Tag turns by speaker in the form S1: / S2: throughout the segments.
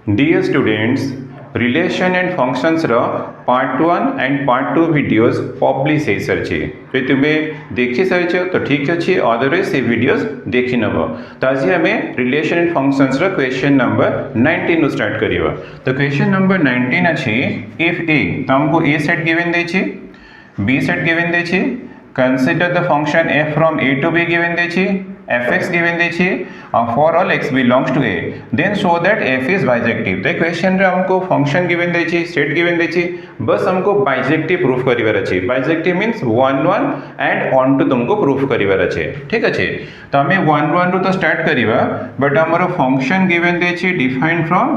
S1: Dear students, relation and functions रो part 1 and part 2 videos publish है सरचे तो तुम्हें देखि सारिछ तो ठीक अछि अदरवाइज से वीडियोस देखि नबो तो आज हमें रिलेशन एंड फंक्शंस रो क्वेश्चन नंबर 19 रो स्टार्ट करिवा तो क्वेश्चन नंबर 19 अछि इफ ए तो हमको ए सेट गिवन दै छी बी सेट गिवन दै छी consider the function f from a to b given दै छी fx given दै छी for all x belongs to a then show that f is bijective तो क्वेश्चन रे हमको फंक्शन गिवन दै छी सेट गिवन दै छी बस हमको बाइजेक्टिव प्रूफ करिवार अछि बाइजेक्टिव मींस 1 1 एंड ऑन टू तुमको प्रूफ करिवार अछि ठीक अछि तो हमें 1 1 रो तो स्टार्ट करिवा बट हमरो फंक्शन गिवन दै छी defined from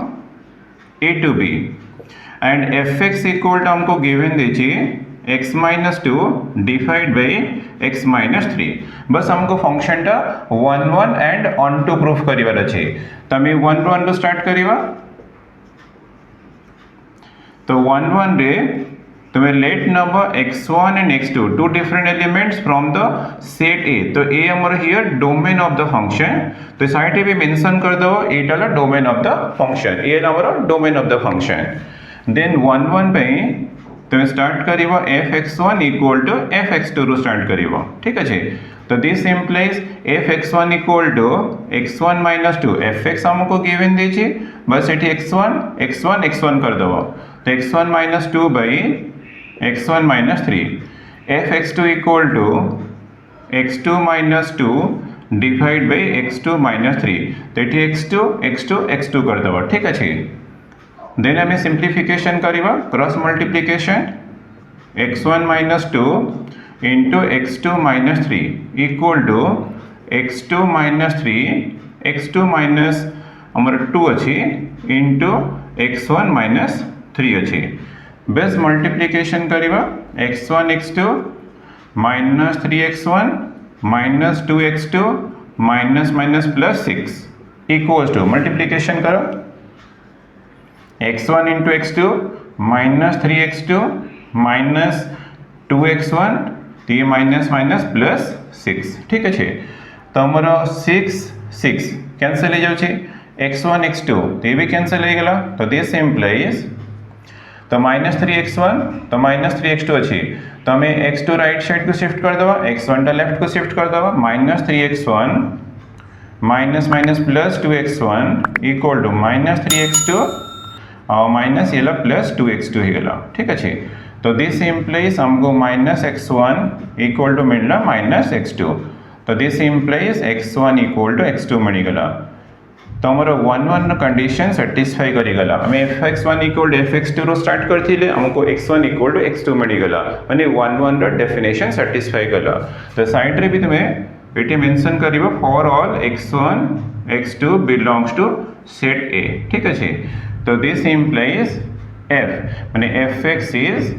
S1: a to b and fx equal to हमको गिवन दै छी x minus 2 divide by x minus 3 बस हमको फंक्शन टा 1 1 एंड ऑन टू प्रूफ करिवार अछि तो हमें 1 1 रो स्टार्ट करिवा तो 1 1 रे तुम्हें let number x1 and x2 two different elements from the set a तो a हमर here domain of the function तो साइड पे भी मेंशन कर दो a डाला domain of the function a हमर domain of the function then 1 1 पे तो स्टार्ट करिवो fx1 इक्वल टू fx2 रो स्टार्ट करिवो ठीक अछि तो this implies fx1 equal to x1 minus 2 fx हमको गिवन दै छी बस एठी x1 कर दबो तो x1 minus 2 by x1 minus 3 fx2 equal to x2 minus 2 divide by x2 minus 3 तो एठी x2 कर दबो ठीक अछि देन हमें सिंप्लीफिकेशन करिवा cross multiplication x1 minus 2 into x2 minus 3 equal to x2 minus 3 x2 minus हमर 2 अछि into x1 minus 3 अछि बेस मल्टीप्लिकेशन करिवा x1 x2 minus 3x1 minus 2x2 minus plus 6 equals to multiplication करो x1 into x2 minus 3x2 minus 2x1 तो ये minus plus 6 ठीक है तो हमारा 6 कैंसिल हो जाउछे x1 x2 तो ये भी कैंसिल हो गला तो दिस इंप्लाइज तो -3x1 तो -3x2 अछि तो हमें x2 राइट साइड को शिफ्ट कर दबा x1 टा लेफ्ट को शिफ्ट कर दबा -3x1 minus plus 2x1 equal to -3x2 और माइनस ये प्लस 2x2 ही गला ठीक अच्छे तो दिस इम्प्लाइज हमको -x1 इक्वल टू मिलना -x2 तो this implies x1 equal to x2 मिलगला तो हमारा 1 1 कंडीशन सेटिस्फाई करिगला हमें fx1 इक्वल टू fx2 रो स्टार्ट करथिले हमको x1 इक्वल टू x2 मिलगला माने 1 1 रो डेफिनेशन सेटिस्फाई गला तो साइड रे भी तुम्हें एटी मेंशन करिवो for all x1 x2 belongs to set a ठीक अछि तो दिस implies f माने fx is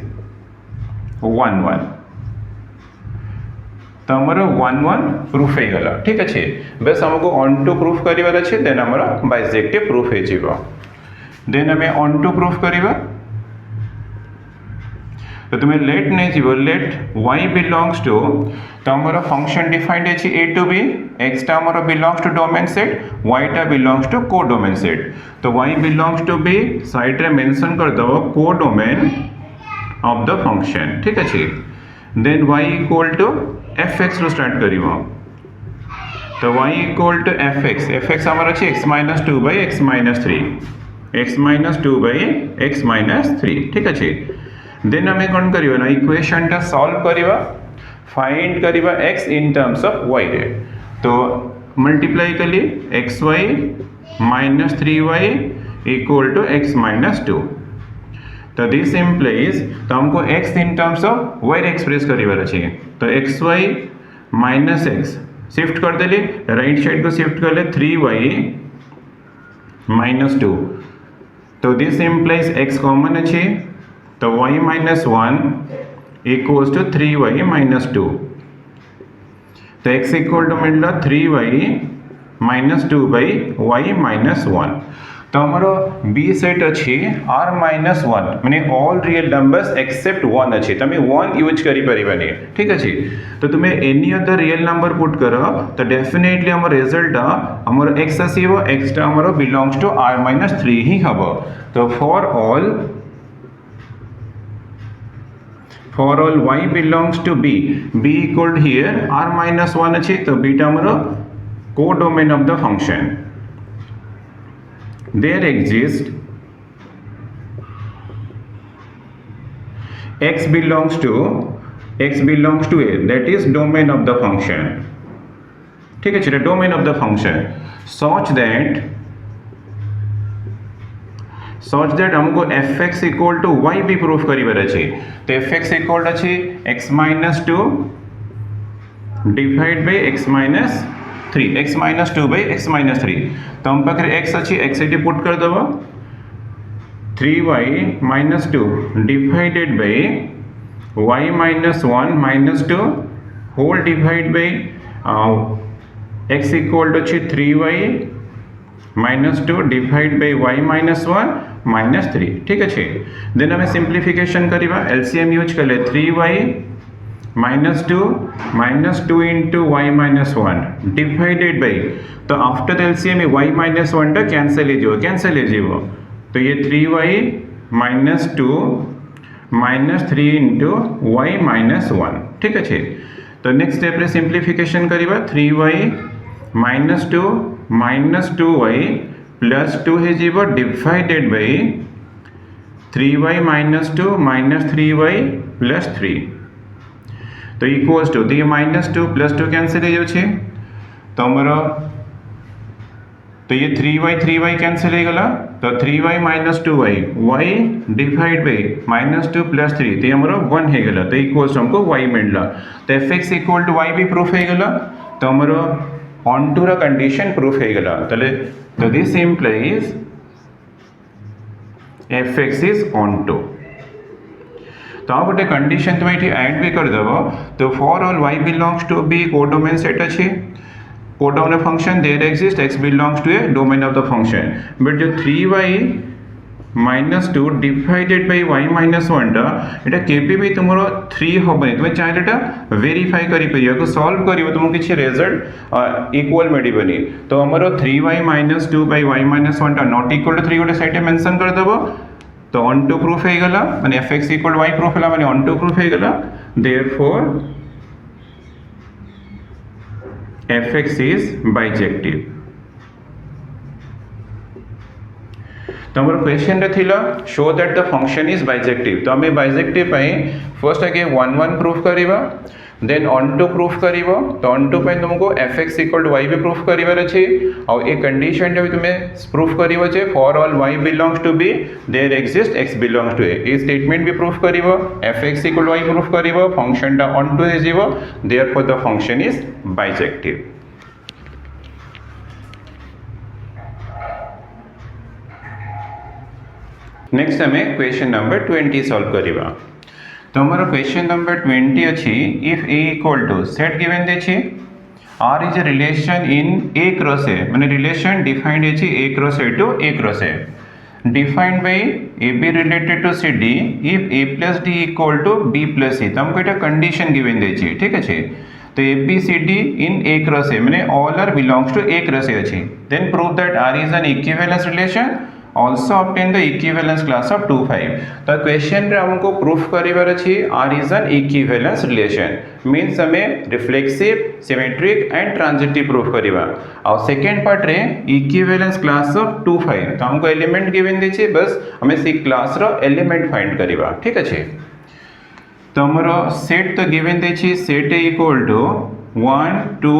S1: 1 1 तो हमरो 1 1 प्रूफ हे गला ठीक अछि बस हमको ऑन टू प्रूफ करिवार अछि देन हमरो बाइजेक्टिव प्रूफ हे जिवो देन हमें ऑन टू प्रूफ करिवा तो तुम्हें लेट नहीं जीवो लेट y belongs to तो हमारा फंक्शन डिफाइंड है a to b x टा हमारा belongs to domain set y टा belongs to कोडोमेन सेट तो y belongs to b side रे मेंशन कर दो कोडोमेन ऑफ द फंक्शन ठीक अछि then y equal to fx रो स्टार्ट करिवो तो y इक्वल टू fx हमारा अछि x - 2 by x - 3 x - 2 by x - 3 ठीक अछि देन हमें कौन करिवा ना इक्वेशन टा सॉल्व करिवा फाइंड करिवा x in terms of y रे तो मल्टीप्लाई कली xy - 3y equal to x - 2 तो दिस इंप्लाइज तो हमको x in terms of y रे एक्सप्रेस करिवा अछि तो xy - x शिफ्ट कर देली राइट साइड को शिफ्ट कर ले 3y - 2 तो दिस इंप्लाइज x कॉमन अछि तो y - 1 equals to 3y - 2 तो x इक्वल टू मिलना 3y - 2 by y - 1 तो हमरो बी सेट अच्छी r माइनस 1 माने ऑल रियल नंबर्स एक्सेप्ट 1 अच्छी तमे 1 यूज करी परिबानी ठीक अछि तो तुमे any other real number put करो तो डेफिनेटली हमर रिजल्ट हमर x आसीबो x टा हमर बिलोंग्स टू r माइनस 3 ही हबो तो for all y belongs to b equal here r minus 1 अच्छी तो b टा हमर codomain of the function there exists x belongs to a that is domain of the function ठीक है domain of the function such that हमको fx equal to y भी proof करिबार अछि तो fx equal अछि x minus 2 divided by x minus 3 x minus 2 by x minus 3 तो हम पाखे x अच्छी x एटी पुट कर दबो 3y minus 2 divided by y minus 1 minus 2 whole divided by x equal to 3y minus 2 divided by y minus 1 minus 3 ठीक है then हमें simplification करिबा एलसीएम यूज करले 3y minus 2 into y minus 1 divided by तो after LCM y minus 1 टा cancel हो जीवो तो ये 3y minus 2 minus 3 into y minus 1 ठीक है तो नेक्स्ट स्टेप रे सिंप्लीफिकेशन करिबा 3y minus 2 minus 2y plus 2 हे जीवो divided by 3y minus 2 minus 3y plus 3 तो इक्वल्स टू तो ये माइनस 2 प्लस 2 कैंसिल हो जाए तो हमरो तो ये 3y कैंसिल हो गला तो 3y minus 2y y divide by minus 2 plus 3 तो हमरो 1 हो गला तो इक्वल्स हमको y मिलला तो fx इक्वल टू y भी प्रूफ हो गला तो हमरो ऑन टू रा कंडीशन प्रूफ हो गला तो this implies fx is onto to तो आ गोटे कंडीशन तुम ये ऐड भी कर देव तो for all y belongs to B codomain set अच्छी codomain function there exist x belongs to A domain of the function but जो 3y minus 2 divided by y minus 1 टा एटा केपी भी तुमरो 3 होबे तुम चाहे एटा वेरीफाई करि परियो को सॉल्व करियो तुम किछि रिजल्ट इक्वल मिडिबनी तो हमरो 3y minus 2 by y minus 1 टा नॉट इक्वल टू 3 गोटे साइड मेंशन कर देबो तो ऑन टू प्रूफ हो गला माने fx इक्वल y प्रूफ होला माने ऑन टू प्रूफ हो गला देयरफॉर fx इज बाइजेक्टिव तो हमर क्वेश्चन रे थिला show that the function is bijective तो हमें बाइजेक्टिव पई फर्स्ट आगे 1 1 प्रूफ करिबा देन ऑन टू प्रूफ करिवो तो ऑन टू पई तुमको fx इक्वल y भी प्रूफ करिवार अछि और ए कंडीशन जब तुमे प्रूफ करिवो जे for all y belongs to b there exist x belongs to a a statement भी प्रूफ करिवो fx इक्वल y प्रूफ करिवो फंक्शन टा ऑन टू हे जीवो therefore the function is bijective next हमें क्वेश्चन नंबर 20 सॉल्व करिवा तो हमारा क्वेश्चन नंबर 20 अच्छी if a equal to set given देछि r is a relation in a cross a माने रिलेशन डिफाइंड अछि a cross a to a cross a defined by ab related to cd if a plus d equal to b plus c तो हमको एटा condition given देछि ठीक अछि तो ABCD in A cross A माने all are belongs to A cross A अछि then prove that R is an equivalence relation also obtain the equivalence class of 2 5 तो question रे हमको प्रूफ करिवार अछि R is an equivalence relation means हमें reflexive symmetric and transitive proof करिवा और second part रे इक्विवेलेंस क्लास ऑफ 2 5 तो हमको एलिमेंट गिवन देछि बस हमें सी क्लास रो एलिमेंट फाइंड करिवा ठीक अछि तो हमरो सेट तो गिवन देछि सेट A इक्वल टू 1 2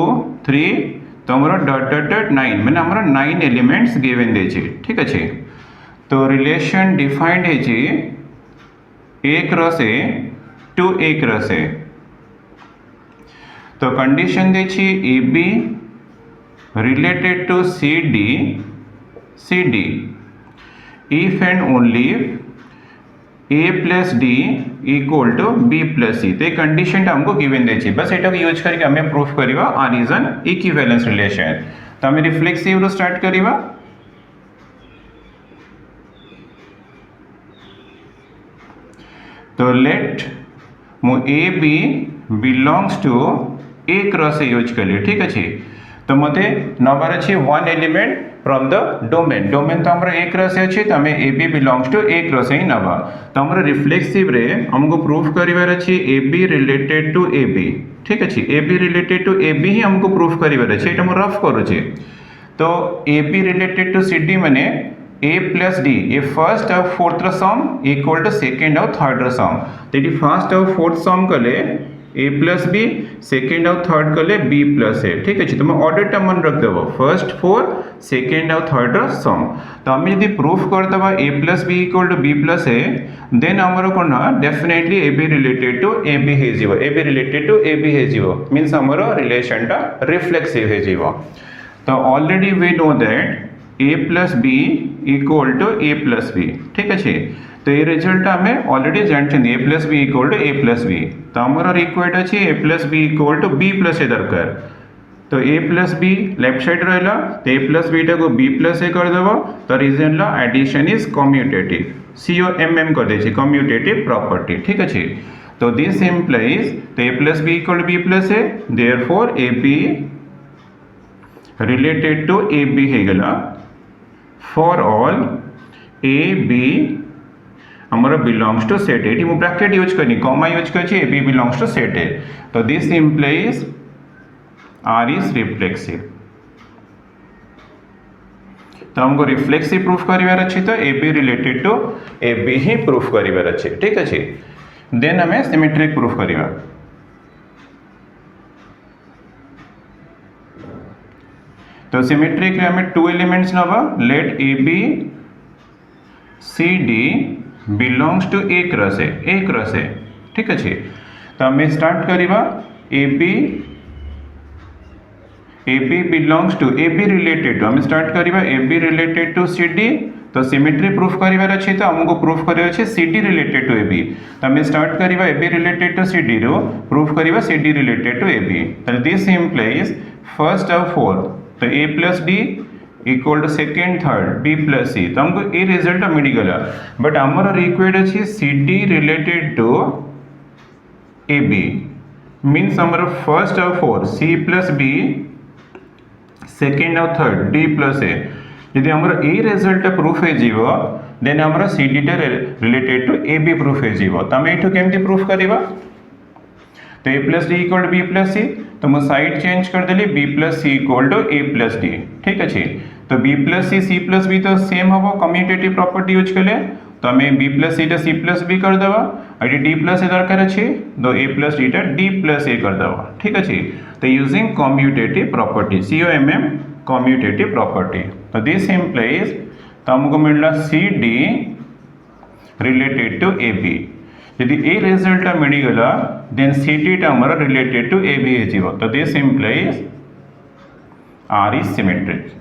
S1: 3 तो हमारा डॉट डॉट डॉट 9 मैंने हमारा 9 एलिमेंट्स गिवन देछि ठीक अछि तो रिलेशन डिफाइंड है जी A cross A to A cross A तो कंडीशन देछि AB related to CD if and only A plus D equal to B plus C तो कंडीशन हमको गिवन देछि बस एटा को यूज करके हमें प्रूफ करिवा R is an equivalence relation तो हमें रिफ्लेक्सिव रो स्टार्ट करिवा तो लेट मु A B belongs to A cross A use कली ठीक अच्छे तो मते नंबर अच्छे one element from the domain domain तो हमर ए क्रॉस अच्छे तो हमें A B belongs to A cross ही नबा तो हमर रिफ्लेक्सिव रे हमको प्रूफ करिवार अच्छे A B related to A B ठीक अच्छे A B related to A B ही हमको प्रूफ करिवार अच्छे एटा मु रफ करूचे तो A B related to C D माने A plus D A first और fourth sum equal to second और थर्ड सम तो ये फर्स्ट और फोर्थ सम कले ए प्लस बी सेकेंड और थर्ड कले बी प्लस ए ठीक अच्छे तुम ऑर्डर मन रखदेव फर्स्ट फोर सेकेंड और थर्ड सम तो आम यदि प्रूफ करदे A plus B equal to B plus A then आमर कौन definitely A B related to A B हो A B related to A B हो मीन्स आमर रिलेशन टा रिफ्लेक्सिव हो तो already we know that A plus B equal to A plus B ठीक अच्छे तो ये रिजल्ट आम ऑलरेडी जानते A plus B equal to A plus B तो आमर इक्वेट अच्छे A plus B equal to B plus A दरकार तो A plus B left side रहा तो ए प्लस बी टा को बी प्लस ए करदेव तो reason addition is commutative COMM कर दे कम्यूटेटिव प्रॉपर्टी ठीक अच्छे तो दिस इम्प्लाइज तो A plus B equal to B plus A therefore A B related to A B होगला फॉर ऑल ए बी हमारा belongs to set A मु bracket use करनी comma use कर A B belongs to set A तो this implies R is reflexive तो हमको reflexive proof करिवार अच्छे तो A B related to A B ही प्रूफ करिवार अच्छे ठीक अच्छे देन हमें सिमेट्रिक प्रूफ करिवा तो सिमेट्रिक रे हमें टू एलिमेंट्स नबा let A B C D belongs to A cross A ठीक अच्छे तो हमें स्टार्ट करिवा A B belongs to A B related to हमें स्टार्ट करिवा A B related to C D तो सिमेट्री प्रूफ करिवार अच्छे तो हमको प्रूफ करिवार अच्छे C D related to A B तो हमें स्टार्ट करिवा A B related to C D रो प्रूफ करिवा सी D related to A B तो दिस इम्प्लाइज फर्स्ट और फोर्थ तो A plus D equal to second third B plus C तो हमको ये रिजल्ट मिलगला बट आमर रिक्वायर्ड अच्छी C D related to A B means आमर फर्स्ट और fourth C plus B second और थर्ड डी प्लस ए यदि आमर ए रिजल्ट प्रूफ हो देन आमर C D related to A B proof हो तो आम ये केमती प्रूफ करवा तो A plus D equal to B plus C तो मुझे साइड चेंज कर देली B plus C equal to A plus D ठीक अच्छे तो B plus C plus B तो सेम हम कम्यूटेटिव प्रॉपर्टी यूज कले तो हमें B plus C C plus B कर देवा और ये डी प्लस ए दरकार अच्छे तो A plus D D plus A कर देवा ठीक अच्छे तो using commutative property COMM commutative property तो दिस इम्प्लाइज तो हमको मिलना C D related to A B यदि ए रिजल्ट मिलगला देन सी डी हमारा रिलेटेड टू ए बी हो तो this implies R is symmetric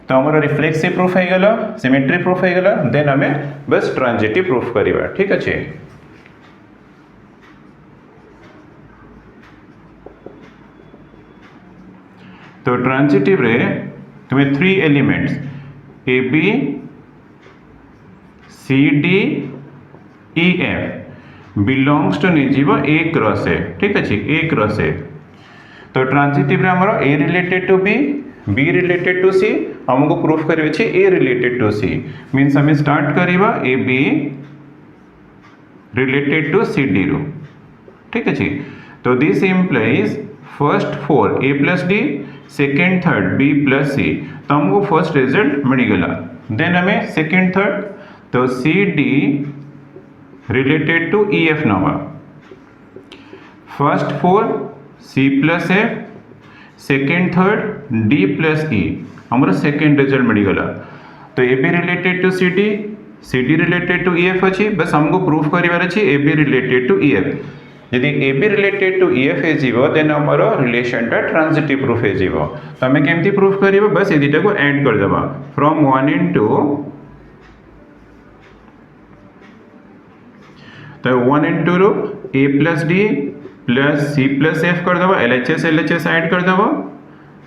S1: तो हमारा रिफ्लेक्सिव प्रूफ होगला सिमेट्री प्रूफ होगला देन हमें बस ट्रांजिटिव प्रूफ करवा ठीक अच्छे तो ट्रांजिटिव रे तुम्हें three elements A B C D E F belongs to निजीव ए क्रॉस ए ठीक अच्छे ए क्रॉस ए तो ट्रांजिटिव रे हमारा A related to B related to C हमको प्रूफ करिवे छे A related to C means हमें स्टार्ट करिवा A B related to C D रो ठीक अच्छे तो this implies first four A plus D second third B plus C तो हमको फर्स्ट रिजल्ट मिलगला देन हमें सेकेंड थर्ड तो C D related to E F नवा first four C plus F second third D plus E हमारा second result मिलगला तो A B related to C D related to E F अच्छी बस हमको proof करिवार अच्छी A B related to E F यदि A B related to E F हो देन हमारा रिलेशन टा ट्रांजिटिव प्रूफ हो तो हमें केमती प्रूफ करिवा बस ये दुटा को ऐड कर देवा फ्रॉम 1 into तो 1 into रो A plus D plus C plus F कर देवा एल एच एस ऐड कर देवा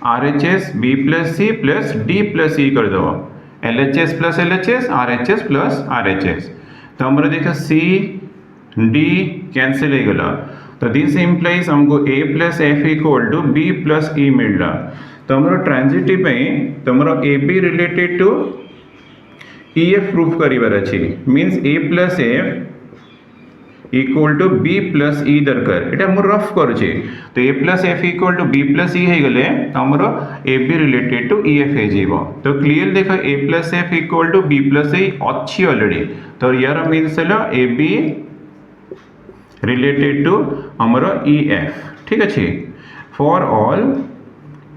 S1: R H S B plus C plus D plus E कर देवा LHS plus LHS RHS plus RHS तो हमरो देखो C D कैंसिल हो गला तो दिस इंप्लाइज हमको A plus F equal to B plus E मिलला तो हमरो ट्रांजिटिव पे तुमरो AB related to EF proof करिवार अछि means A plus F equal to B plus E दरकार एटा हम रफ करछे तो A plus F equal to B plus E हे गले हमरो AB रिलेटेड टू EF हे जीवो तो क्लियर देखो A plus F equal to B plus E अछि ऑलरेडी तो यार मींस हलो AB रिलेटेड टू हमरो EF ठीक अछि for all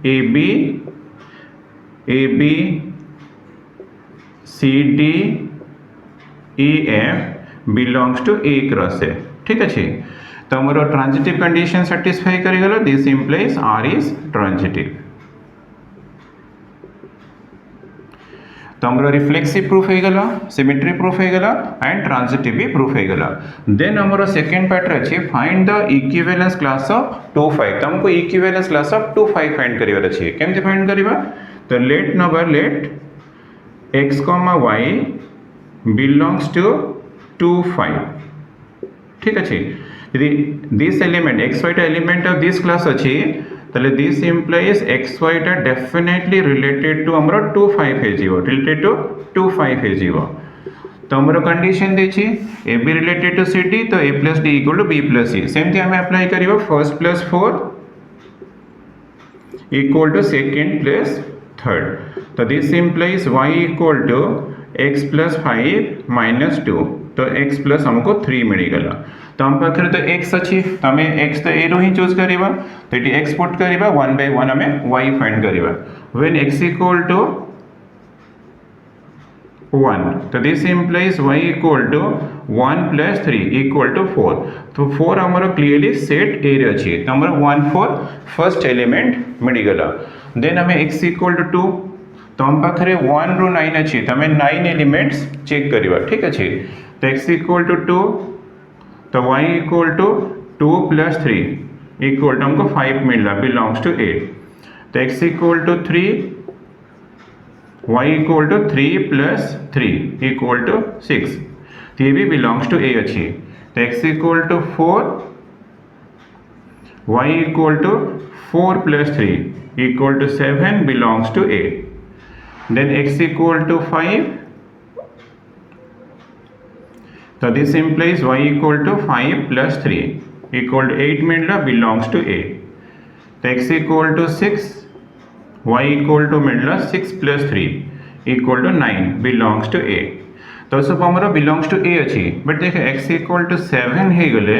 S1: AB CD EF belongs to A cross A ठीक अछि तो हमरो ट्रांजिटिव कंडीशन सैटिस्फाई करि गेलो this implies R is transitive तो हमरो रिफ्लेक्सिव प्रूफ हो गला सिमेट्री प्रूफ हो गला एंड ट्रांजिटिव भी प्रूफ हो गला देन हमरो सेकंड पार्ट अछि find the equivalence class of 2 5 तो हमको इक्विवेलेंस क्लास ऑफ 2 5 फाइंड करिवार अछि केमते फाइंड करिवा तो let x, y belongs to 2 5 ठीक अछि यदि दिस एलिमेंट xy टा एलिमेंट ऑफ दिस क्लास अछि तले दिस इंप्लाइज xy टा डेफिनेटली रिलेटेड टू हमरो 2 5 हे जीवो रिलेटेड टू 2 5 हे जीवो तो हमरो कंडीशन देछि ab रिलेटेड टू cd तो a + d = b + c सेमति हम अप्लाई करिवो फर्स्ट + 4 = सेकंड + थर्ड तो दिस इंप्लाइज y = x + 5 - 2 तो x प्लस हमको 3 मिल गला तो हम पाखरे तो x अछि तो हमें x तो a रो ही चूज करिबा तो एटी x पुट करिबा 1/1 हमें y फाइंड करिबा व्हेन x = 1 तो दिस इंप्लाइज y = 1 + 3 = 4 तो 4 हमरो क्लियरली सेट A रे अछि तो हमरो 1 4 फर्स्ट एलिमेंट मिल गला देन हमें x = 2 तो हम पाखरे 1 रो 9 अछि तो हमें 9 एलिमेंट्स चेक करिबा ठीक अछि तो x = 2 तो y = 2 + 3 = हमको 5 मिला बिलोंग्स टू A तो x = 3 y = 3 + 3 = 6 तो ये भी बिलोंग्स टू A अछि तो x = 4 y = 4 + 3 = 7 belongs to A then x = 5 so this implies y = 5 + 3 = 8 मिलला belongs to A तो x = 6 y = मिलला 6 + 3 = 9 belongs to A तो सब हमरा belongs to A अछि बट देखो x = 7 हे गले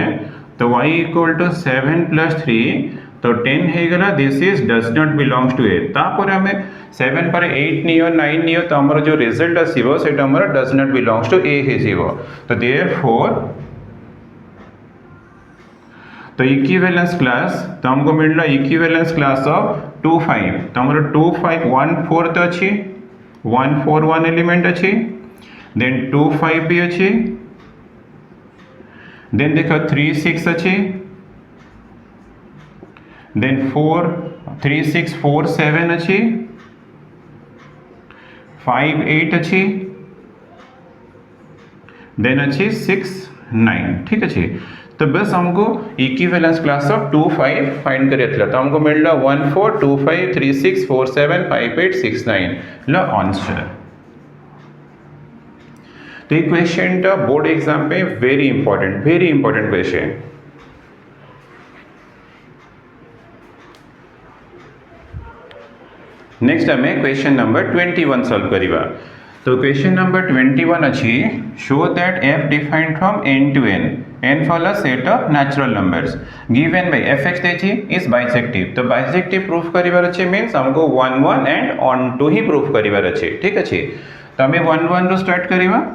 S1: तो y = 7 + 3 तो 10 हे गला this is does not belongs to A तापर हमें 7 पर 8 नियो 9 नियो तो हमर जो रिजल्ट आसीबो सेटा हमर does not belongs to A हे जीवो तो देयरफॉर तो इक्विवेलेंस क्लास तो हमको मिलला इक्विवेलेंस क्लास ऑफ 2 5 तो हमर 2 5 1 4 तो अछि 1 4 1 एलिमेंट अछि देन 2 5 भी अछि देन देखो 3 6 अछि देन 4 3 6 4 7 अछि 5 8 अछि देन अछि 6 9 ठीक अछि तो बस हमको इक्विवेलेंस क्लास ऑफ 2 5 फाइंड करे था तो हमको मिलला 1 4 2 5 3 6 4 7 5 8 6 9 ला आंसर तो ये क्वेश्चन टा बोर्ड एग्जाम पे वेरी इंपॉर्टेंट क्वेश्चन नेक्स्ट हमें क्वेश्चन नंबर 21 सॉल्व करिवा तो क्वेश्चन नंबर 21 अछि show that f defined from n to n for a set of natural numbers given by fx देछि इज बाइसेक्टिव तो bijective proof करिवार अछि मींस हमको 1 1 एंड ऑन टू ही प्रूफ करिवार अछि ठीक अछि तो हमें 1 1 रो स्टार्ट करिवा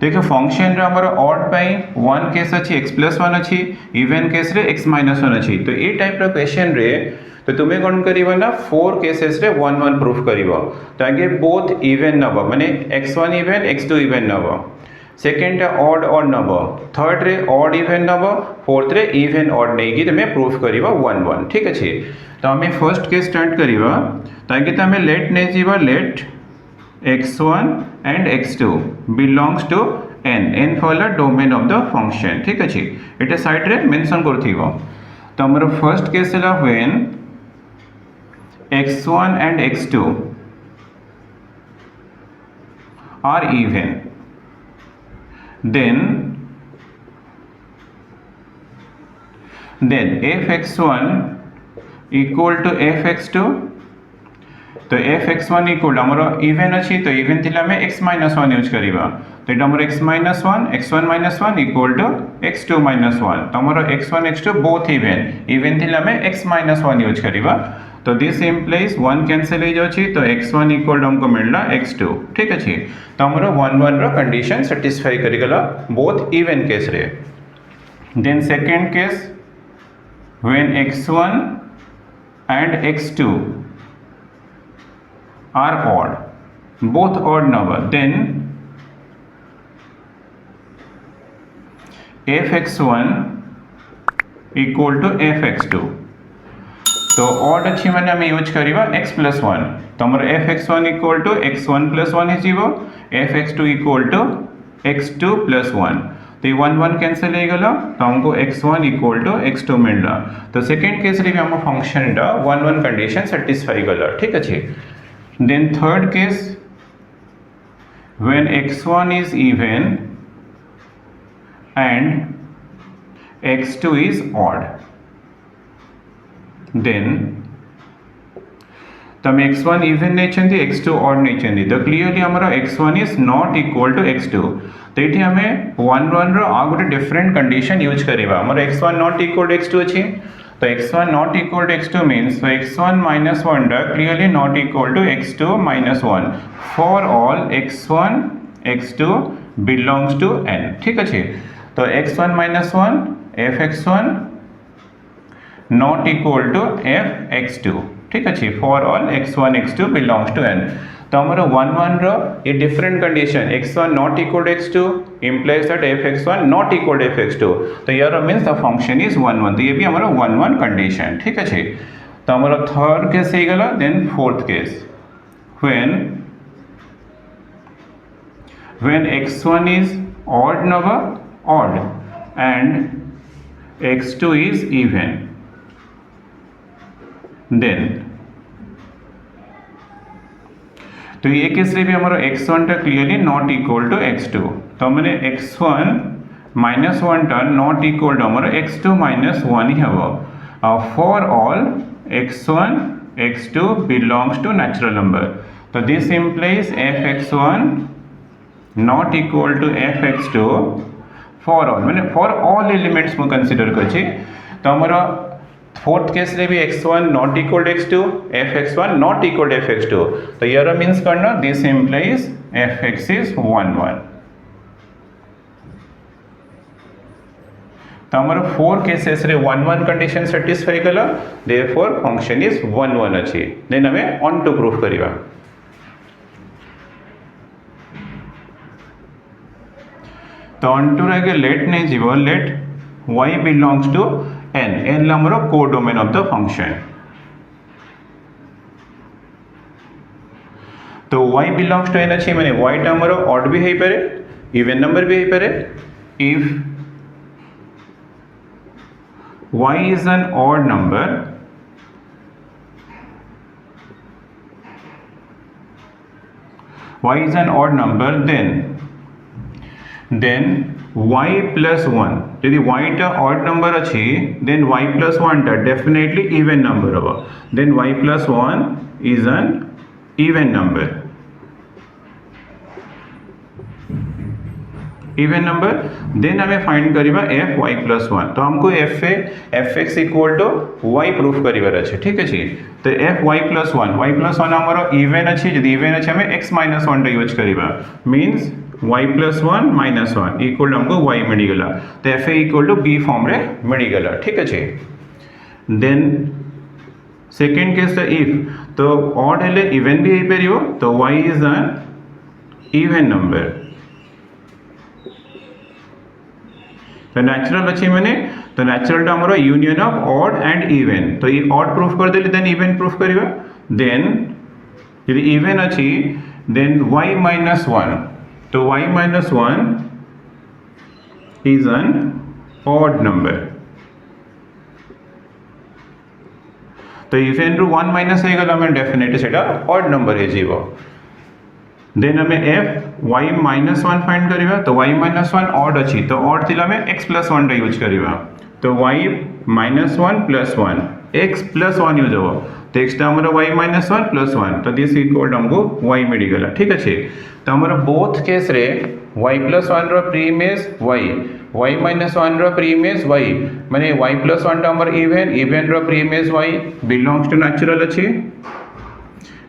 S1: देखो फंक्शन रे हमर ऑड पाई 1 केस अछि x + 1 अछि इवन केस रे x - 1 अछि तो ए टाइप रो क्वेश्चन रे तो तुम्हें कोन करिवो ना 4 केसेस रे 1 प्रूफ करिवो ताकि बोथ इवन नबो माने x1 इवन x2 इवन नबो सेकेंड ऑड ऑड नब थर्ड रे ऑड इवेन नब फोर्थ रे इवेन ऑड नहीं तुम प्रूफ कर 1 1 ठीक अच्छे तो आम फर्स्ट केस स्टार्ट करवा ताकि तुम लेट नहीं जीवा let x1 and x2 belongs to n for domain of the function ठीक अच्छे ये साइड रे मेंशन कर तो आमर फर्स्ट केस है when x1 and x2 are even then fx1 equal to fx2 तो fx1 इक्वल आमर इवेन अच्छी तो इवेन थी आम x माइनस 1 यूज करवा तो ये आमर x minus 1 x1 minus 1 equal to x2 minus 1 तो आमर x1 x2 बोथ इवेन थी आम x माइनस 1 यूज करवा तो दिस इम्प्लाइज 1 कैंसिल हो जाए तो x1 इक्वल हमको मिलला x2 ठीक अच्छे तो आमर 1 1 रो कंडीशन सैटिस्फाई करिगला बोथ इवेन केस रे then second case when x1 and x2 are odd both odd number then fx1 equal to fx2 तो odd अच्छी मैंने हमें यूज करवा x प्लस 1 तो हमारा fx1 equal to x1 plus 1 है fx2 equal to x2 plus 1 तो ये 1 1 कैंसिल हो गला तो हमको x1 इक्वल टू x2 मिलला तो सेकेंड केस रे भी हम फंक्शन 1 1 कंडीशन सैटिस्फाई गला ठीक अच्छे then third case when x1 is even and x2 is odd then तब x1 even नहीं चाहिए x2 odd नहीं चाहिए तो क्लियरली हमारा x1 is not equal to x2 तो ये हमें 1 1 रो आ गोटे डिफरेंट कंडीशन यूज करवा हमारा x1 not equal to x2 अच्छी तो x1 not equal to x2 means so x1 minus 1 clearly not equal to x2 minus 1 for all x1 x2 belongs to n ठीक अच्छे तो x1 minus 1 fx1 not equal to fx2 ठीक अच्छे for all x1 x2 belongs to n तो हमारा 1 1 रो ये different condition x1 not equal to x2 implies that fx1 not equal to fx2 तो यार मींस द फंक्शन इज 1 1 तो ये भी हमारा 1 1 कंडीशन ठीक है तो हमारा थर्ड केस ही गला then fourth case when x1 is odd number odd and x2 is even then तो ये केस रे भी हमारा x1 टा clearly not equal to x2 तो मैंने x1 माइनस 1 टा नॉट इक्वल टू हमारा x2 माइनस 1 ही हवा for all x1 x2 belongs to natural number तो this implies fx1 not equal to fx2 for all मैंने फॉर ऑल एलिमेंट्स में consider कर तो हमारा फोर्थ केस रे भी x1 not equal to x2 fx1 not equal to fx2 तो यार मींस करना दिस इम्प्लाइज fx इज 1 1 तो हमारा फोर केसेस रे 1 1 कंडीशन सैटिस्फाई कला देयरफॉर फंक्शन इज 1 1 अच्छी देन हमें ऑन टू प्रूफ करवा तो ऑन टू रे लेट नहीं जीवो let y belongs to n हमारा कोडोमेन ऑफ द फंक्शन तो y belongs to n अच्छी माने y टा हमारा ऑड भी है पारे इवन नंबर भी है पारे if y is an odd number then y plus 1 यदि y टा ऑड नंबर अच्छी then y plus 1 टा डेफिनेटली इवन नंबर होगा then y plus 1 is an even number then हमें फाइंड करिबा f y plus 1 तो हमको fx equal to y proof करिबार अछि ठीक अछि तो f y plus 1 हमरो इवन अछि यदि इवन अछि हमें x minus 1 टा यूज करिबा means y plus 1 minus 1 equal हमको y मिली गला तो f equal to b form रे मिली गला ठीक अछि देन सेकंड केस इफ तो ऑड हेले इवन भी हे परियो तो y is an even number तो नेचुरल अच्छी मैंने तो नेचुरल आमर union of odd and even तो ये ऑड प्रूफ कर देली देन इवेन प्रूफ करवा देन यदि इवेन अच्छी देन y minus 1 तो y minus 1 is an odd number तो इवेन रु 1 माइनस हो गला मैं डेफिनेटली सेटा ऑड नंबर हे जीवो देन हमें f y minus 1 फाइंड करिवा तो y minus 1 ऑड अछि तो ऑड थिला में x plus 1 रे यूज करिवा तो y minus 1 plus 1 x plus 1 use हो तो x टा हमर y minus 1 plus 1 तो दिस इक्वल हमको y मिल गला ठीक अछि तो हमर बोथ केस रे y plus 1 रो प्रीम इज y minus 1 रो प्रीम इज y माने y plus 1 टा हमर इवन रो preimage is y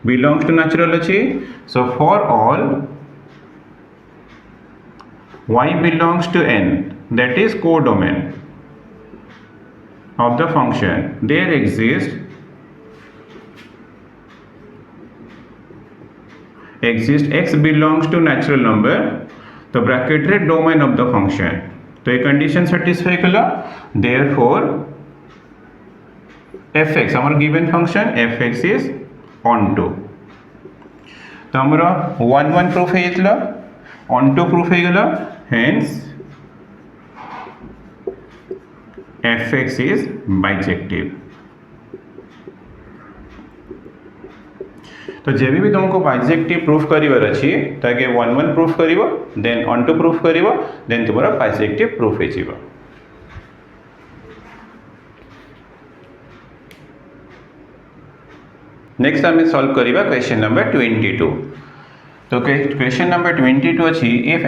S1: belongs to natural अछि so for all y belongs to n that is codomain of the function there exists x belongs to natural number तो bracket रे domain of the function तो ये condition satisfy कला therefore fx हमर given function fx is onto तो हमरा 1 1 proof है इतला onto प्रूफ है गला hence fx is bijective तो जब भी तुमको बाइजेक्टिव प्रूफ करिवार अछि ताके 1 1 प्रूफ करिवो देन onto प्रूफ करिवो देन तुम्हारा बाइजेक्टिव प्रूफ हे जीवो नेक्स्ट हमें सॉल्व करिवा क्वेश्चन नंबर 22 तो क्वेश्चन नंबर 22 अछि if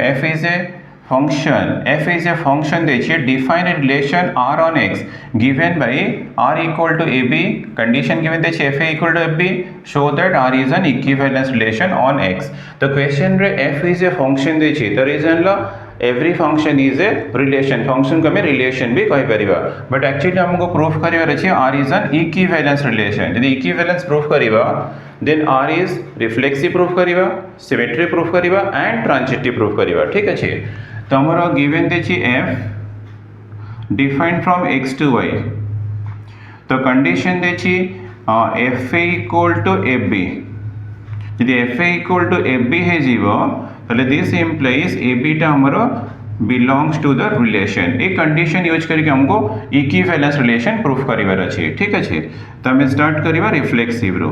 S1: f is a function देछि define a relation r on x given by r equal to ab condition given देछि f equal to fb show that r is an equivalence relation on x तो question रे f is a function देछि तो reason ला every function is a relation function को हमें relation भी कहि परिबा बट एक्चुअली हमको प्रूफ करिवार अछि r is an equivalence relation यदि equivalence प्रूफ करिवा then r is reflexive proof करिवा symmetry प्रूफ करिवा and transitive प्रूफ करिवा ठीक अछि तो हमारा गिवन देछि f defined from x to y तो कंडीशन देछि f इक्वल टू fb यदि f इक्वल टू fb हे जीवो तले दिस इंप्लाइज ab टा हमारा बिलोंग्स टू द रिलेशन एक कंडीशन यूज करके हमको इक्विवेलेंस रिलेशन प्रूफ करिवार अछि ठीक अछि तो हम स्टार्ट करिवा रिफ्लेक्सिव रो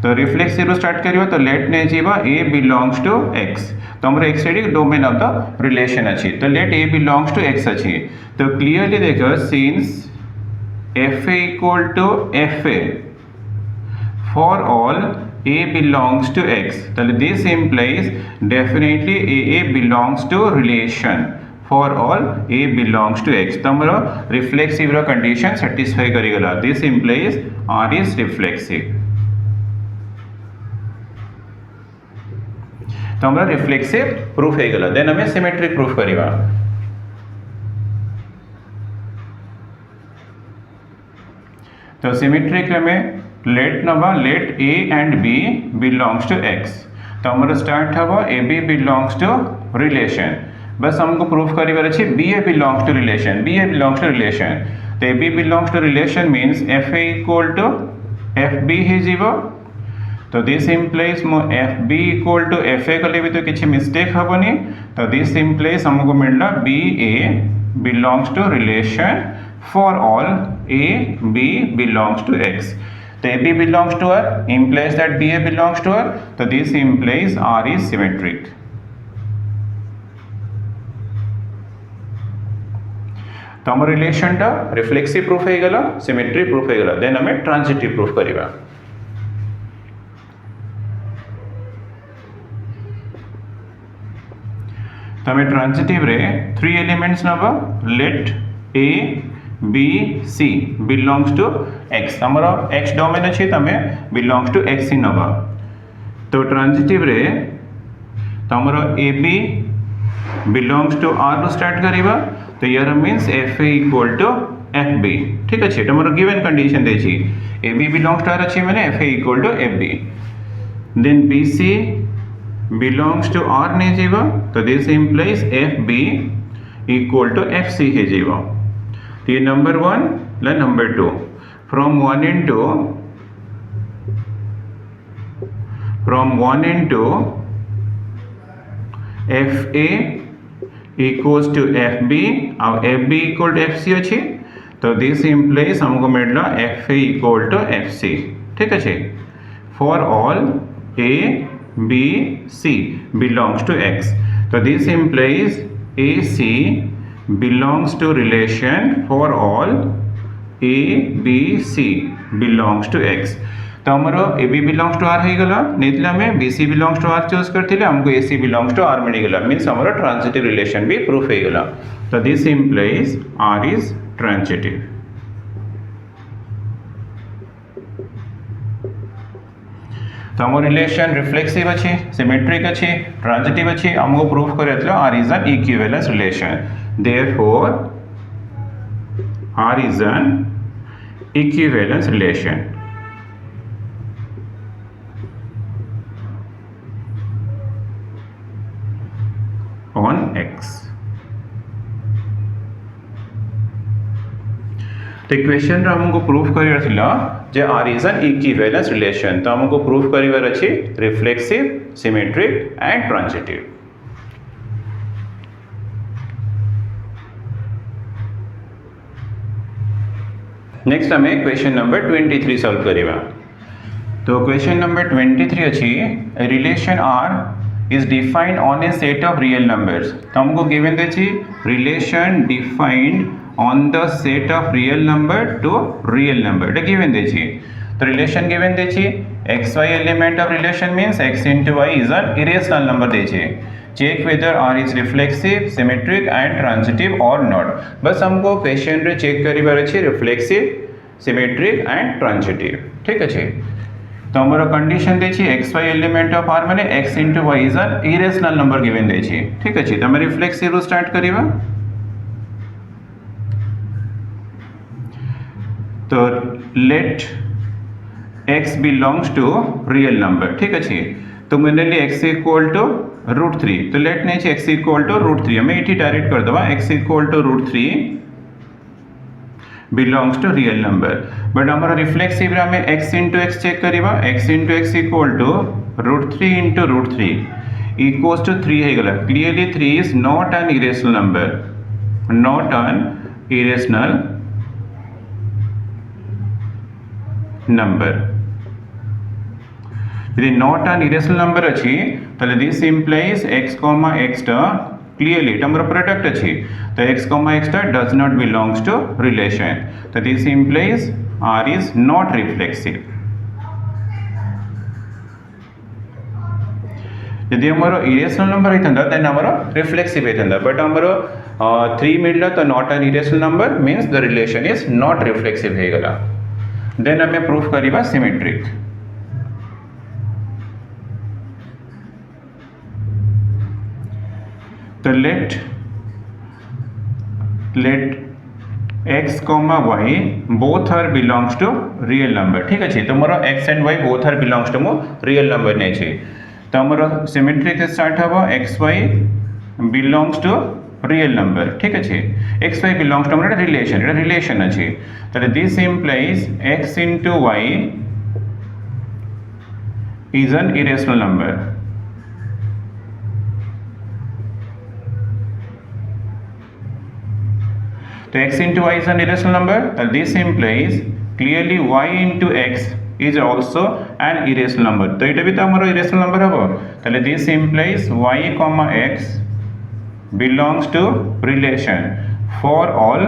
S1: तो रिफ्लेक्सिव रो स्टार्ट करियो तो लेट ने जीवा a belongs to x तो हमर x ready domain of the relation अछि तो let a belongs to x अछि तो क्लियरली देखो since fa equal to fa for all a belongs to x तो this implies definitely a belongs to relation for all a belongs to x तो हमर reflexive रो condition satisfy करि गला this implies r is reflexive तो हमारा reflexive proof है गला then हमें सिमेट्रिक प्रूफ करिवा तो सिमेट्रिक में लेट नबा let a and b belongs to x तो हमारा स्टार्ट हबो ab बिलोंग्स टू रिलेशन बस हमको प्रूफ करिवार अछि ba बिलोंग्स टू रिलेशन तो ab belongs to relation means fa equal to fb हे जीवो तो दिस इंप्लाइज मो fb इक्वल टू fa कले भी तो किछि मिस्टेक हबनी तो दिस इंप्लाइज हमको मिलला ba belongs to relation for all a b belongs to x तो ab belongs to r implies that ba belongs to r तो this implies r is symmetric तो हम रिलेशन टा रिफ्लेक्सिव प्रूफ हे गला symmetry proof हे गला then हमें transitive proof करिवा तो हमें ट्रांजिटिव रे 3 एलिमेंट्स नबा let a b c belongs to x हमरा x डोमेन अछि त हमें बिलोंग्स टू x ही नबा तो ट्रांजिटिव रे तो हमरा ab बिलोंग्स टू r रो स्टार्ट करिवा तो यार means fa equal to fb ठीक अछि त हमरा गिवन कंडीशन दे छी ab बिलोंग्स टू r अछि माने fa equal to fb then bc belongs to R नहीं जीवा तो this implies FB equal to FC है जीवा तो ये number 1 La number 2 from 1 into FA equals to FB और FB equal to FC अच्छी तो this implies हमको मिलना FA equal to FC ठीक है for all A B C belongs to X so this implies AC belongs to relation for all A B C belongs to X तो हमारा AB belongs to R है गला नहीं तो हमें BC belongs to R choose करते ले हमको AC belongs to R मिल गला means हमारा transitive relation भी proof है गला तो this implies R is transitive तो हम रिलेशन रिफ्लेक्सिव अच्छी सिमेट्रिक अच्छी ट्रांजिटिव अच्छी हमको प्रूफ करे R is an equivalence relation therefore R is an equivalence relation on X तो इक्वेशन रे हमको प्रूफ करिवार थिला जे R is an equivalence relation तो हमको प्रूफ करिवार अछि reflexive symmetric and transitive next हमें क्वेश्चन नंबर 23 सॉल्व करिवा तो क्वेश्चन नंबर 23 अछि relation R is defined on a set of real numbers तो हमको गिवन देछि relation defined on the set of real number to real number এটা given দেছি তো relation given দেছি xy element of relation means x into y is an irrational number দেছি check whether R is reflexive symmetric and transitive or not बस हमको question रे check करिवार अछि reflexive symmetric and transitive ठीक अछि तो हमर condition देछि xy element of R माने x into y is an irrational number given देछि ठीक अछि तो हम रिफ्लेक्सिव रो स्टार्ट करिवा तो let x belongs to real number ठीक अच्छी तो मैंने लिए x equal to √3 तो let नहीं चाहिए x equal to √3 हमें इटी डायरेक्ट कर दवा x equal to √3 belongs to real number but हमारा रिफ्लेक्सिव रे हमें x into x चेक करिवा x into x equal to √3 into √3 equals to 3 है गला clearly 3 is not an irrational number number यदि not an irrational number अच्छी तो this implies x comma x टा clearly it हमारा product अच्छी तो x comma x टा does not belongs to relation तो this implies R is not reflexive यदि हमारा irrational number है तंदा then हमारा reflexive है तंदा but हमारा 3 मिलला तो not an irrational number means the relation is not reflexive है गला then हमें प्रूफ करिवा सिमेट्रिक तो let x y both are belongs to real number ठीक अछि तो मोर x and y both are belongs to real number नै छै तो मोर सिमेट्रिक स्टार्ट हबो xy belongs to real number ठीक अछि xy belongs to रिलेशन अछि तो this implies x into y is an irrational number तो x into y is an irrational number so this implies clearly y into x is also an irrational number तो एटा भी तो हमरो irrational number हबो ताले this implies y comma x belongs to relation for all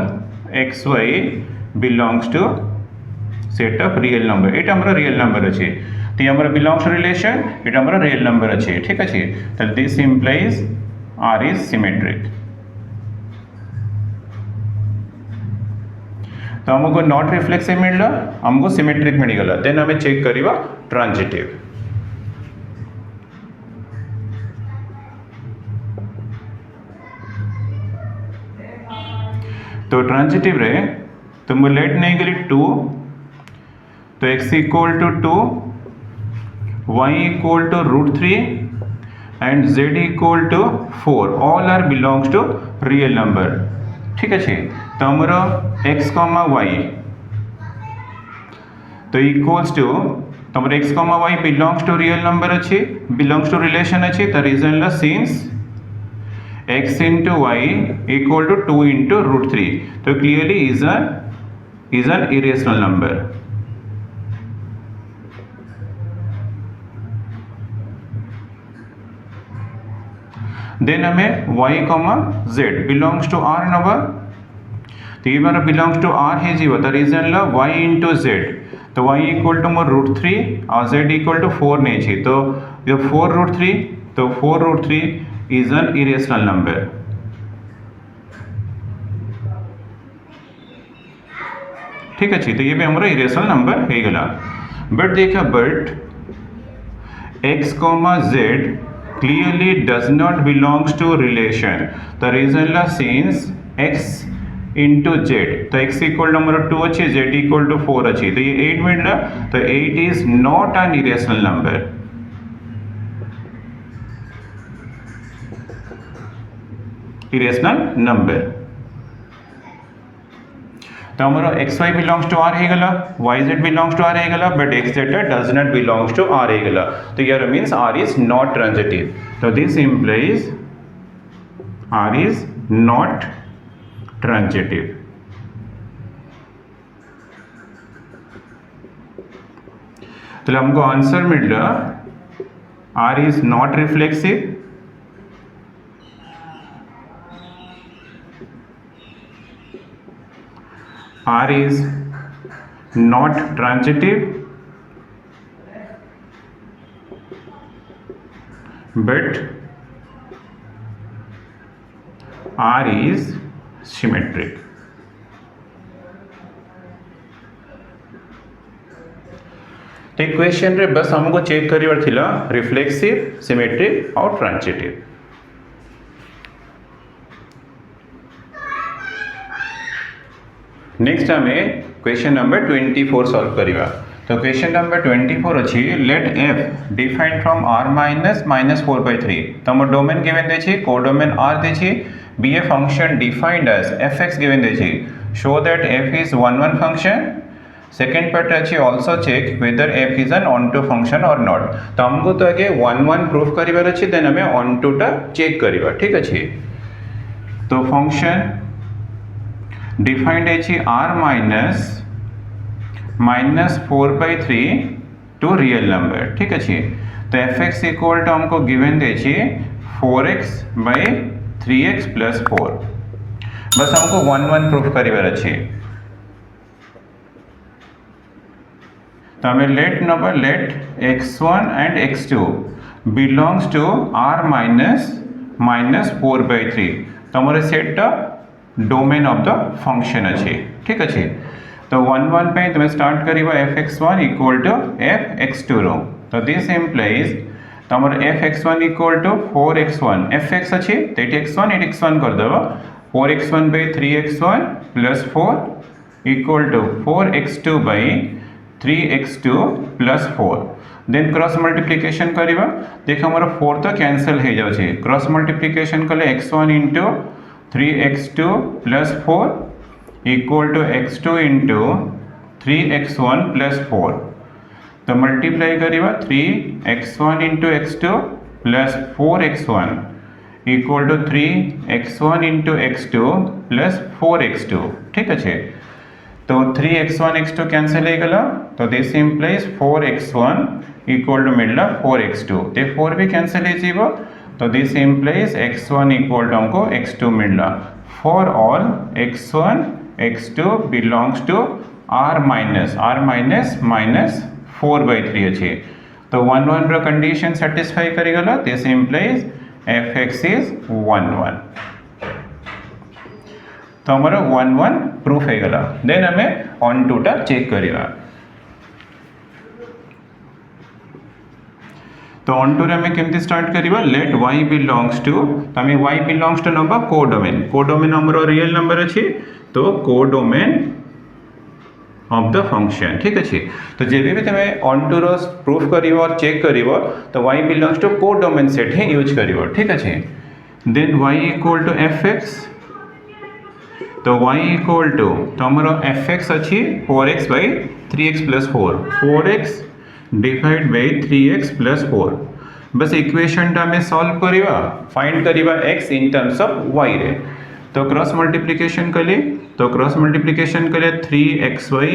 S1: xy belongs to set of real number एटा हमरो real number अछि तो हमरो belongs to relation एटा हमरो real number अछि ठीक अछि तो this implies R is symmetric तो हमको नॉट रिफ्लेक्सिव मिलला हमको सिमेट्रिक मिल गला देन हमें चेक करिवा ट्रांजिटिव तो ट्रांजिटिव रे तुमको लेट नहीं गली 2 तो x equal to 2 y equal to √3 and z equal to 4 all are belongs to real number ठीक अच्छे तो हमरो x comma y तो equals to तमर x comma y belongs to real number अच्छे belongs to relation अच्छे the reason la since x into y equal to 2 into root 3 तो clearly is an irrational number then हमें y comma z belongs to r number तो ये बार belongs to r है जीव the reason ला y into z तो y equal to more root 3 और z इक्वल टू 4 नहीं छी तो ये 4 रूट 3 तो 4 root 3 is an irrational number ठीक अच्छे तो ये भी हमारा इरेशनल नंबर है गला बट देखा but x comma z clearly does not belongs to relation the reason la since x into z तो x equal number 2 अच्छे z equal to 4 अच्छे तो ये 8 मिल रहा तो 8 is not an irrational number irrational number तो हमारा xy belongs to r है गला yz belongs to r है गला but xz does not belongs to r है गला तो here means r is not transitive so this implies r is not transitive तो हमको आंसर मिल रहा r is not reflexive R is not transitive but R is symmetric तो equation रे बस हमको चेक करिवार थिला रिफ्लेक्सिव सिमेट्रिक और ट्रांजिटिव नेक्स्ट हमें क्वेश्चन नंबर 24 सॉल्व करिवा तो क्वेश्चन नंबर 24 अछि let f defined from r minus 4/3 तो हमर डोमेन गिवन दे छी कोडोमेन r दे छी be a function defined as fx given दे छी शो दैट f इज 1 फंक्शन सेकंड पार्ट अछि आल्सो चेक वेदर f इज an onto function or not तो हमको तो आगे 1 प्रूफ करिवार अछि देन हमें ऑनटू टा चेक करिवा ठीक अछि तो फंक्शन डिफाइंड है r minus 4/3 to real number ठीक अच्छे तो fx इक्वल टू हमको गिवन दे 4x बाई 3x प्लस 4 बस हमको 1 प्रूफ करिवार अच्छे तो हमें let number let x1 and x2 belongs to r minus 4/3 तो हमारे set domain of the function अच्छे ठीक अच्छे तो 1 पे तुम्हें स्टार्ट करिवा fx1 इक्वल टू fx2 रो तो दिस इम्प्लाइज तो हमर fx1 equal to 4x1 fx अच्छे तो 8x1 कर देबो 4x1 by 3x1 plus 4 equal to 4x2 by 3x2 plus 4 then cross multiplication करिवा देख हमर 4 तो कैंसिल हो जाउ छे क्रॉस मल्टीप्लिकेशन कले x1 into 3x2 plus 4 equal to x2 into 3x1 plus 4 तो multiply करिवा 3x1 into x2 plus 4x1 equal to 3x1 into x2 plus 4x2 ठीक अच्छे तो 3x1 x2 कैंसिल हो गला तो this implies 4x1 equal to मिलला 4x2 ते 4 भी कैंसिल हो जीवो तो this implies x1 equal to हमको x2 मिलला for all x1 x2 belongs to r minus minus 4/3 अच्छे तो 1 रो कंडीशन सेटिस्फाई करी गला दिस इम्प्लाइज fx इज 1 तो हमारा 1 प्रूफ है गला देन हमें ऑन टू टा चेक करिवा तो ऑन टू हमें केमती स्टार्ट करिवा लेट y बिलोंग्स टू तो हमें y belongs to number codomain हमरो रियल नंबर अछि तो कोडोमेन ऑफ द फंक्शन ठीक अच्छे। तो जब भी तुम ऑन टू रो प्रूफ कर और चेक कर तो y बिलोंग्स टू को डोमेन सेट ही यूज कर ठीक अच्छे। Then y equal to f x तो y इक्वल टू तुम एफ एक्स अच्छी 4x by 3x plus 4 divide by 3x plus 4 बस इक्वेशन टा में सॉल्व करवा फाइंड करवा x in terms of y रे। तो क्रॉस मल्टीप्लिकेशन कले तो क्रॉस मल्टीप्लिकेशन कले 3xy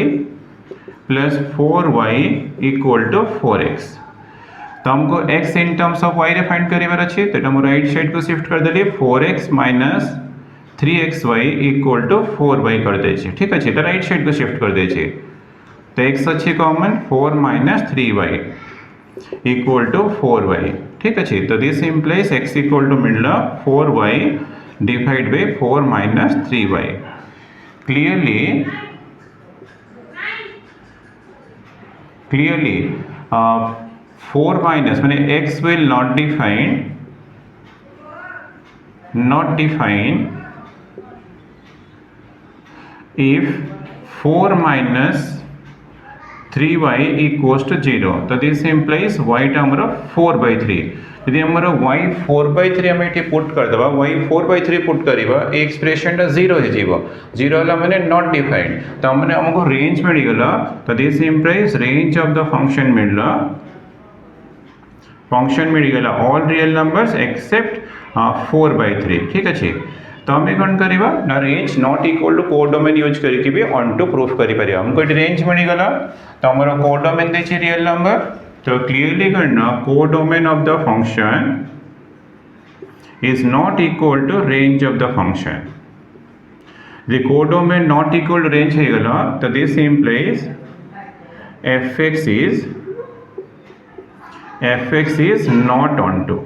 S1: plus 4y equal to 4x। तो हमको x in terms of y रे फाइंड करिवार अच्छे तो हम राइट साइड को शिफ्ट कर देली 4x minus 3xy equal to 4y कर दे ठीक अच्छे। तो राइट साइड को शिफ्ट कर दे तो x अच्छे common 4 minus 3y equal to 4y ठीक अच्छे। तो this implies x equal to मिलना 4y divide by 4 minus 3y। Clearly 4 minus मैंने x will not define if 4 minus 3y equals to 0 तो दिस implies y टा हमरो 4/3 यदि हमरो y 4/3 हम एठी पुट कर दबा y 4/3 पुट करिबा ए एक्सप्रेशन टा 0 हे जीवो 0 हला माने नॉट डिफाइंड तो हमको रेंज मिल गला तो this implies range of the function मिल गला ऑल रियल नंबर्स एक्सेप्ट 4/3 ठीक अच्छे। तो आम कौन करवा ना range not equal to codomain use करके भी ऑन टू प्रूफ कर हमको रेंज मिलगला तो आम कोडोमेन देखिए रियल नंबर तो क्लियरली करना codomain of the function is not equal to range of the function. the codomain not equal to range है गला तो this implies fx is not onto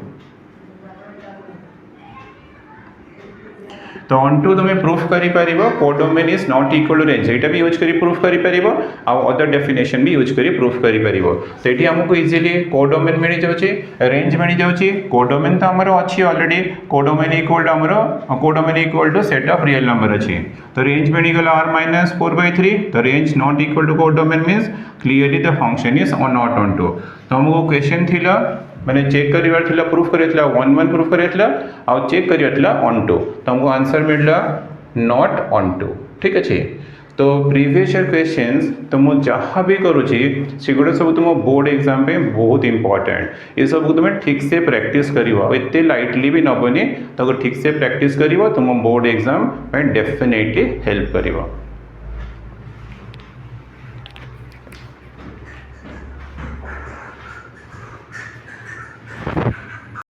S1: तो onto तुम प्रूफ करी परिबो codomain is not equal to range एटा भी यूज करी प्रूफ करी परिबो आ अदर डेफिनेशन भी यूज करी प्रूफ करी परिबो। तो एठी हमको इजीली कोडोमेन मिल जाउची रेंज मिल जाउची कोडोमेन तो हमरो अछि already codomain equal to set of real number अछि तो रेंज मिल गेला r माइनस 4/3 तो range not equal to codomain means clearly the function is not onto. तो हमको क्वेश्चन थिला मैंने चेक करिवार थिला प्रूफ करितला 1 1 प्रूफ करितला आ चेक करितला ऑन टू तो हमको आंसर मिलला नॉट ऑन टू ठीक अच्छे। तो प्रीवियस ईयर क्वेश्चंस तो मु जहाँ भी करूची सेगुड़ा सब तुम बोर्ड एग्जाम पे बहुत इंपॉर्टेंट ये सब तुम ठीक से प्रैक्टिस करिवो एते लाइटली भी नबनी तो ठीक से प्रैक्टिस करिवो तुम बोर्ड एग्जाम में डेफिनेटली हेल्प करिवो।